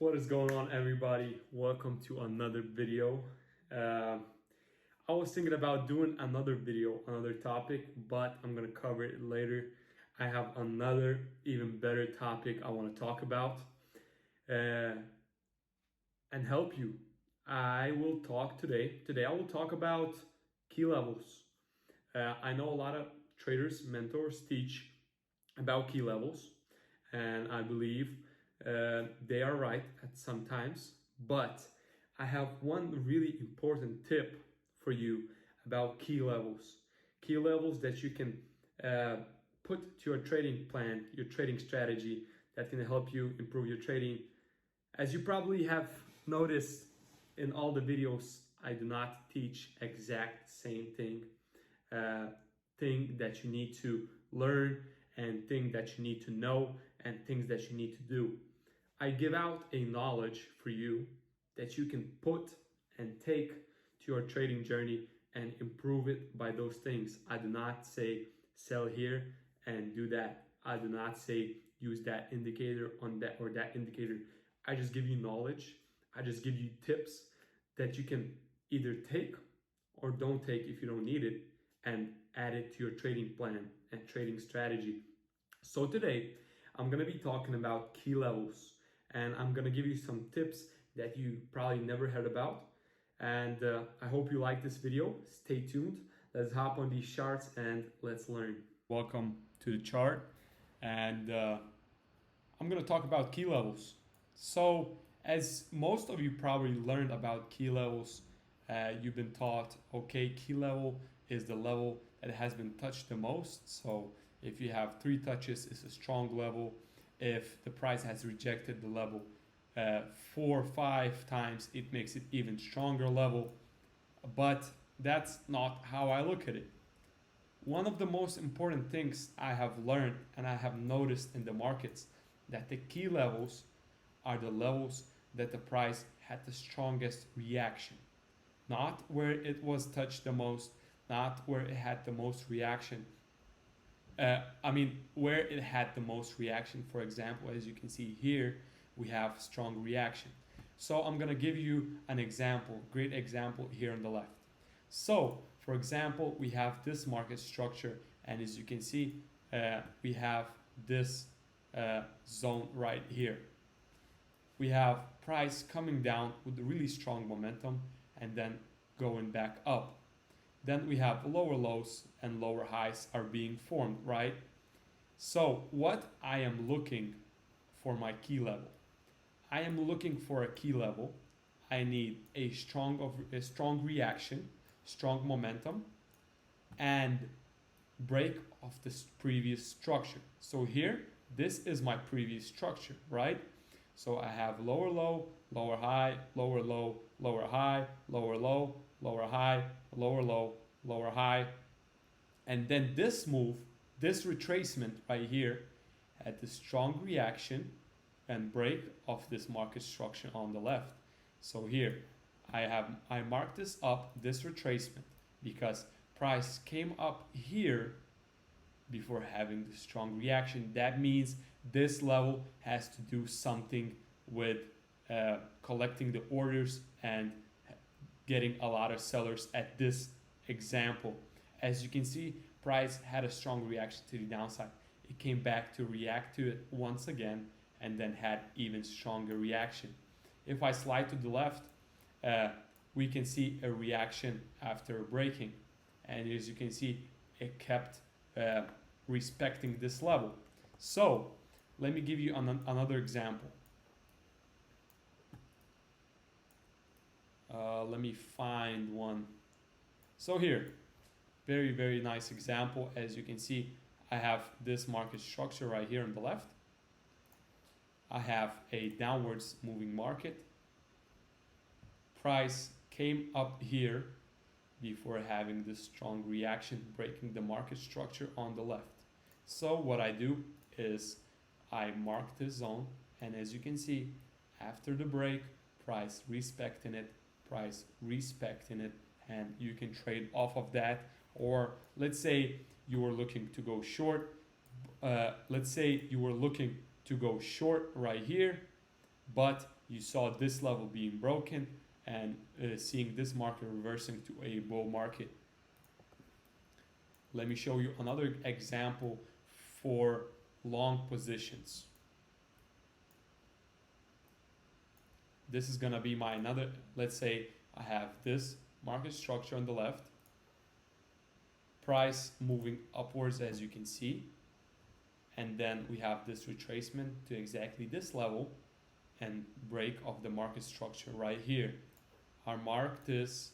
What is going on, everybody? Welcome to another video. I was thinking about doing another video, another topic, but I'm gonna cover it later. I have another even better topic I want to talk about uh, and help you. I will talk today. Today, I will talk about key levels. I know a lot of traders, mentors teach about key levels, and I believe they are right at sometimes. But I have one really important tip for you about key levels. Key levels that you can put to your trading plan, your trading strategy that can help you improve your trading. As you probably have noticed in all the videos, I do not teach exact same thing that you need to learn and thing that you need to know and things that you need to do. I give out a knowledge for you that you can put and take to your trading journey and improve it by those things. I do not say sell here and do that. I do not say use that indicator on that or that indicator. I just give you knowledge. I just give you tips that you can either take or don't take if you don't need it and add it to your trading plan and trading strategy. So today I'm going to be talking about key levels, and I'm going to give you some tips that you probably never heard about. And I hope you like this video. Stay tuned. Let's hop on these charts and let's learn. Welcome to the chart, and I'm going to talk about key levels. So as most of you probably learned about key levels, you've been taught, okay, key level is the level that has been touched the most. So if you have 3 touches, it's a strong level. If the price has rejected the level 4 or 5 times, it makes it even stronger level. But that's not how I look at it. One of the most important things I have learned and I have noticed in the markets that the key levels are the levels that the price had the strongest reaction. Not where it was touched the most, not where it had the most reaction. Where it had the most reaction. For example, as you can see here, we have strong reaction. So I'm gonna give you an example, great example here on the left. So, for example, we have this market structure, and as you can see, we have this zone right here. We have price coming down with really strong momentum and then going back up. Then we have lower lows and lower highs are being formed, right? So what I am looking for my key level, I am looking for a key level. I need a strong reaction, strong momentum, and break of this previous structure. So here, this is my previous structure, right? So I have lower low, lower high, lower low, lower high, lower low, lower high, lower low, lower high. And then this move, this retracement right here, had the strong reaction and break of this market structure on the left. So here, I marked this up, this retracement, because price came up here before having the strong reaction. That means this level has to do something with collecting the orders and getting a lot of sellers at this example. As you can see, price had a strong reaction to the downside. It came back to react to it once again and then had even stronger reaction. If I slide to the left, we can see a reaction after breaking, and as you can see, it kept respecting this level. So let me give you another example. Let me find one. So here, very nice example. As you can see, I have this market structure right here on the left. I have a downwards moving market. Price came up here before having this strong reaction, breaking the market structure on the left. So what I do is I mark this zone, and as you can see, after the break, price respecting it, and you can trade off of that. Or let's say you were looking to go short. Let's say you were looking to go short right here, but you saw this level being broken and seeing this market reversing to a bull market. Let me show you another example for long positions. This is gonna be my another, let's say I have this market structure on the left, price moving upwards as you can see, and then we have this retracement to exactly this level and break of the market structure right here. I mark this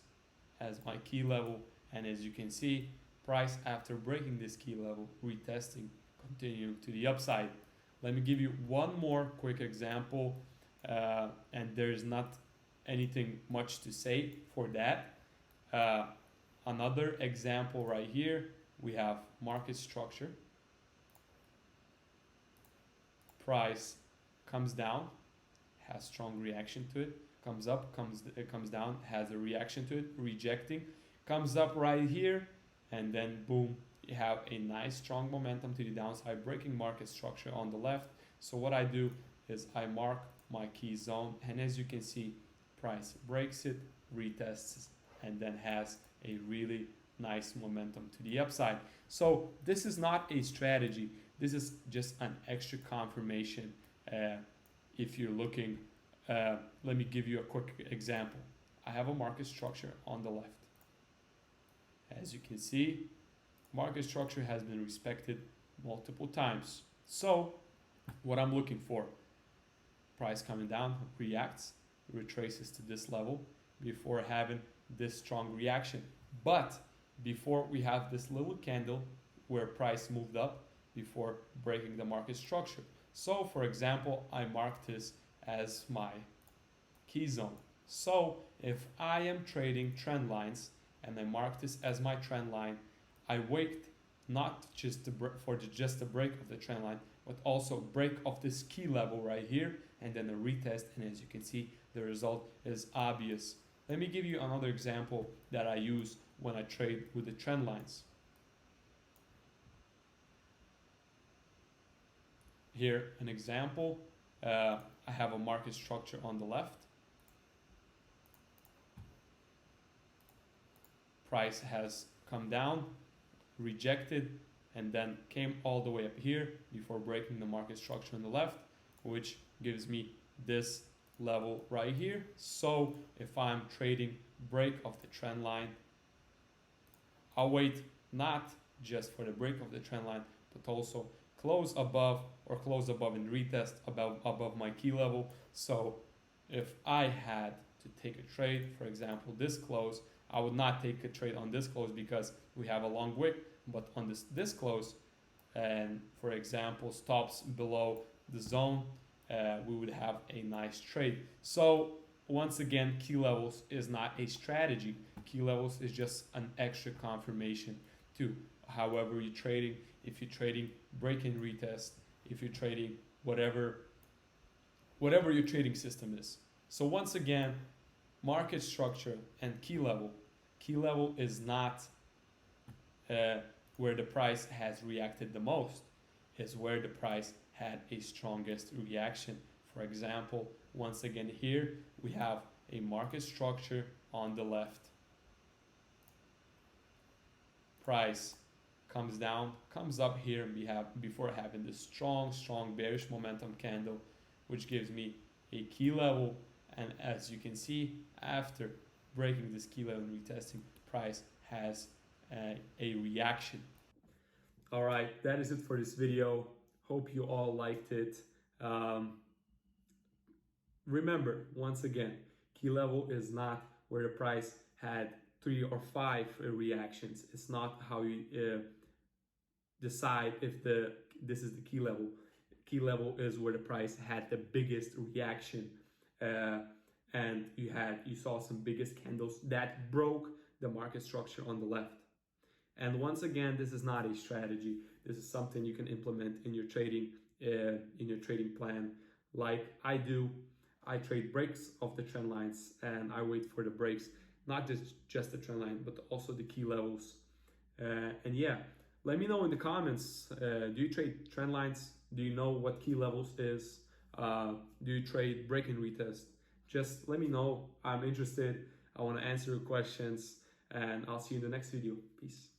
as my key level, and as you can see, price after breaking this key level, retesting, continuing to the upside. Let me give you one more quick example, and there's not anything much to say for that. Another example right here, we have market structure. Price comes down, has strong reaction to it, comes up, comes down, has a reaction to it, rejecting, comes up right here, and then boom, you have a nice strong momentum to the downside, breaking market structure on the left. So what I do is I mark my key zone, and as you can see, price breaks it, retests, and then has a really nice momentum to the upside. So this is not a strategy, this is just an extra confirmation. If you're looking, let me give you a quick example. I have a market structure on the left. As you can see, market structure has been respected multiple times. So what I'm looking for, price coming down, reacts, retraces to this level before having this strong reaction. But before we have this little candle where price moved up before breaking the market structure. So for example, I mark this as my key zone. So if I am trading trend lines and I mark this as my trend line, I wait not just to just the break of the trend line, but also break of this key level right here, and then a retest, and as you can see, the result is obvious. Let me give you another example that I use when I trade with the trend lines. Here, an example, I have a market structure on the left. Price has come down, rejected, and then came all the way up here before breaking the market structure on the left, which gives me this level right here. So if I'm trading break of the trend line, I'll wait not just for the break of the trend line, but also close above or close above and retest above my key level. So if I had to take a trade, for example, this close, I would not take a trade on this close because we have a long wick, but on this close, and for example, stops below the zone, we would have a nice trade. So once again, key levels is not a strategy. Key levels is just an extra confirmation to however you're trading. If you're trading break and retest, if you're trading whatever your trading system is. So once again, market structure and key level. Key level is not where the price has reacted the most, is where the price had a strongest reaction. For example, once again here, we have a market structure on the left. Price comes down, comes up here, and before having this strong bearish momentum candle, which gives me a key level. And as you can see, after breaking this key level and retesting, price has a reaction. All right, that is it for this video. Hope you all liked it. Remember, once again, key level is not where the price had 3 or 5 reactions. It's not how you decide if this is the key level. Key level is where the price had the biggest reaction, and you saw some biggest candles that broke the market structure on the left. And once again, this is not a strategy. This is something you can implement in your trading plan, like I do. I trade breaks of the trend lines, and I wait for the breaks, not just the trend line, but also the key levels. And yeah, let me know in the comments, do you trade trend lines? Do you know what key levels is? Do you trade break and retest? Just let me know. I'm interested. I want to answer your questions, and I'll see you in the next video. Peace.